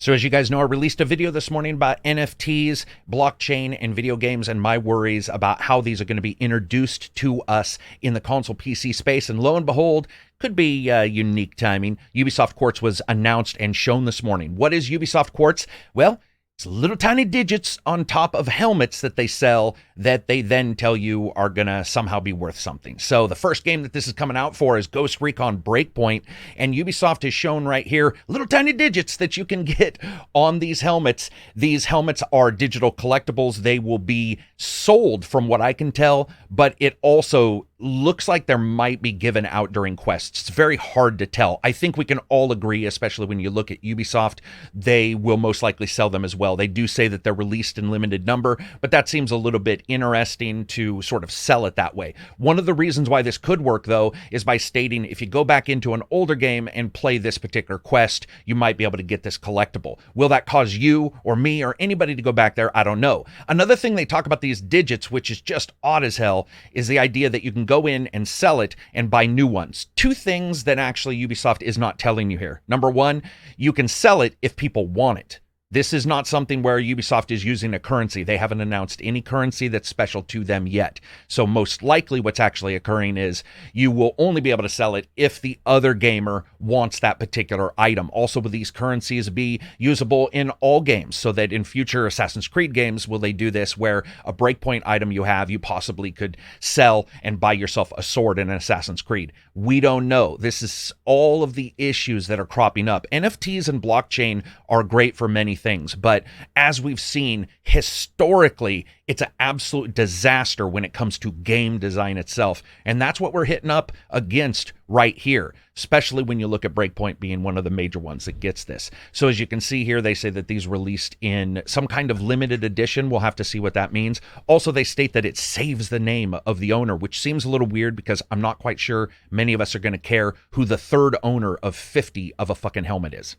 So as you guys know, I released a video this morning about NFTs, blockchain, and video games, and my worries about how these are going to be introduced to us in the console PC space. And lo and behold, could be unique timing. Ubisoft Quartz was announced and shown this morning. What is Ubisoft Quartz? Well, it's little tiny digits on top of helmets that they sell that they then tell you are going to somehow be worth something. So the first game that this is coming out for is Ghost Recon Breakpoint, and Ubisoft has shown right here little tiny digits that you can get on these helmets. These helmets are digital collectibles. They will be sold from what I can tell, but it also looks like there might be given out during quests. It's very hard to tell. I think we can all agree, especially when you look at Ubisoft, they will most likely sell them as well. They do say that they're released in limited number, but that seems a little bit interesting to sort of sell it that way. One of the reasons why this could work, though, is by stating if you go back into an older game and play this particular quest, you might be able to get this collectible. Will that cause you or me or anybody to go back there? I don't know. Another thing they talk about these digits, which is just odd as hell, is the idea that you can go in and sell it and buy new ones. Two things that actually Ubisoft is not telling you here. Number one, you can sell it if people want it. This is not something where Ubisoft is using a currency. They haven't announced any currency that's special to them yet. So most likely what's actually occurring is you will only be able to sell it if the other gamer wants that particular item. Also, will these currencies be usable in all games so that in future Assassin's Creed games, will they do this where a Breakpoint item you have, you possibly could sell and buy yourself a sword in an Assassin's Creed? We don't know. This is all of the issues that are cropping up. NFTs and blockchain are great for many things, but as we've seen historically, it's an absolute disaster when it comes to game design itself, and that's what we're hitting up against right here, especially when you look at Breakpoint being one of the major ones that gets this. So as you can see here, they say that these released in some kind of limited edition. We'll have to see what that means. Also, they state that it saves the name of the owner, which seems a little weird because I'm not quite sure many of us are going to care who the third owner of 50 of a fucking helmet is.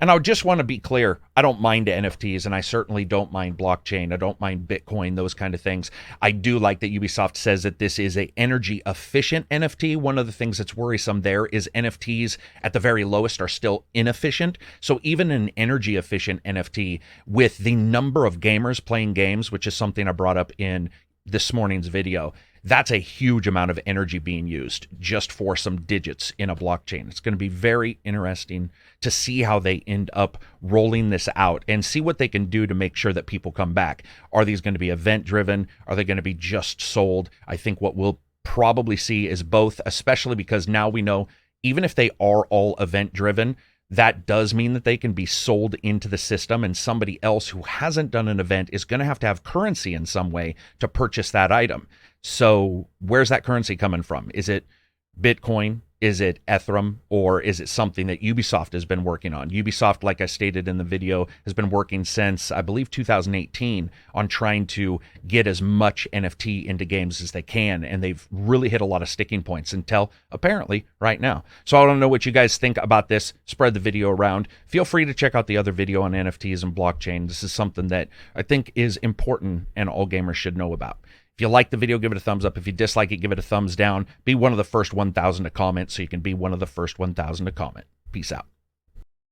And I just want to be clear, I don't mind NFTs, and I certainly don't mind blockchain. I don't mind Bitcoin, those kind of things. I do like that Ubisoft says that this is a energy efficient NFT. One of the things that's worrisome there is NFTs at the very lowest are still inefficient. So even an energy efficient NFT with the number of gamers playing games, which is something I brought up in this morning's video, that's a huge amount of energy being used just for some digits in a blockchain. It's going to be very interesting to see how they end up rolling this out and see what they can do to make sure that people come back. Are these going to be event driven? Are they going to be just sold? I think what we'll probably see is both, especially because now we know even if they are all event driven, that does mean that they can be sold into the system, and somebody else who hasn't done an event is going to have currency in some way to purchase that item. So where's that currency coming from? Is it Bitcoin? Is it Ethereum? Or is it something that Ubisoft has been working on? Ubisoft, like I stated in the video, has been working since, I believe, 2018 on trying to get as much NFT into games as they can. And they've really hit a lot of sticking points until apparently right now. So I don't know what you guys think about this. Spread the video around. Feel free to check out the other video on NFTs and blockchain. This is something that I think is important and all gamers should know about. If you like the video, give it a thumbs up. If you dislike it, give it a thumbs down. Be one of the first 1,000 to comment so you can be one of the first 1,000 to comment. Peace out.